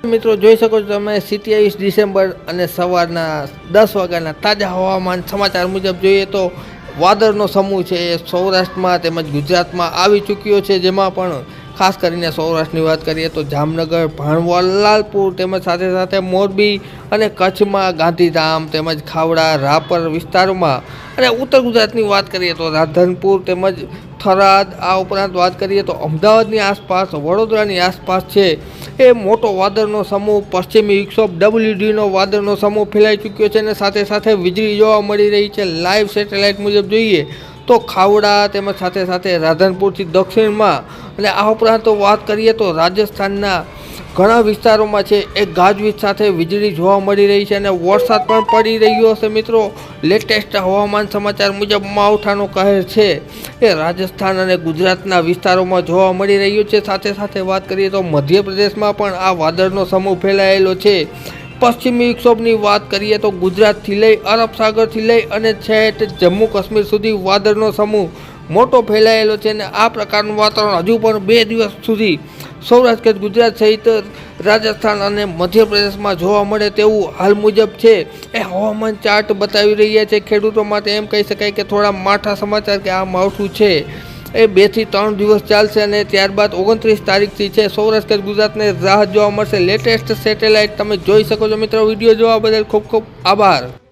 મિત્રો જોઈ શકો છો તમે 27 ડિસેમ્બર અને સવારના 10 વાગ્યાના તાજા હવામાન સમાચાર મુજબ જોઈએ તો વાદળનો સમૂહ છે એ સૌરાષ્ટ્રમાં તેમજ ગુજરાતમાં આવી ચૂક્યો છે, જેમાં પણ ખાસ કરીને સૌરાષ્ટ્રની વાત કરીએ તો જામનગર, ભાણવડ, લાલપુર તેમજ સાથે સાથે મોરબી અને કચ્છમાં ગાંધીધામ તેમજ ખાવડા, રાપર વિસ્તારોમાં અને ઉત્તર ગુજરાતની વાત કરીએ તો રાધનપુર તેમજ થરાદ, આ ઉપરાંત વાત કરીએ તો અમદાવાદની આસપાસ, વડોદરાની આસપાસ છે એ મોટો વાદળનો સમૂહ પશ્ચિમી વિક્ષોભ WDનો વાદળનો સમૂહ ફેલાઈ ચૂક્યો છે અને સાથે સાથે વીજળી જોવા મળી રહી છે. લાઈવ સેટેલાઇટ મુજબ જોઈએ તો ખાવડા તેમજ સાથે સાથે રાધનપુરથી દક્ષિણમાં અને આ ઉપરાંત વાત કરીએ તો રાજસ્થાનના ઘણા વિસ્તારોમાં છે એ ગાજવીજ સાથે વીજળી જોવા મળી રહી છે અને વરસાદ પણ પડી રહ્યો હશે. મિત્રો લેટેસ્ટ હવામાન સમાચાર મુજબ માવઠાનો કહેર છે એ રાજસ્થાન અને ગુજરાતના વિસ્તારોમાં જોવા મળી રહ્યું છે. સાથે સાથે વાત કરીએ તો મધ્યપ્રદેશમાં પણ આ વાદળનો સમૂહ ફેલાયેલો છે. પશ્ચિમી વિક્ષોભની વાત કરીએ તો ગુજરાતથી લઈ અરબ સાગરથી લઈ અને છેક જમ્મુ કાશ્મીર સુધી વાદળનો સમૂહ મોટો ફેલાયેલો છે અને આ પ્રકારનું વાતાવરણ હજુ પણ 2 દિવસ સુધી સૌરાષ્ટ્ર ગુજરાત સહિત રાજસ્થાન અને મધ્યપ્રદેશમાં જોવા મળે તેવું હાલ મુજબ છે એ હવામાન ચાર્ટ બતાવી રહ્યા છે. ખેડૂતો માટે એમ કહી શકાય કે થોડા માઠા સમાચાર કે આ માવઠું છે એ 2 થી 3 દિવસ ચાલશે અને ત્યારબાદ 29 તારીખથી છે સૌરાષ્ટ્ર ગુજરાતને રાહત જોવા મળશે. લેટેસ્ટ સેટેલાઇટ તમે જોઈ શકો છો. મિત્રો વિડીયો જોવા બદલ ખૂબ ખૂબ આભાર.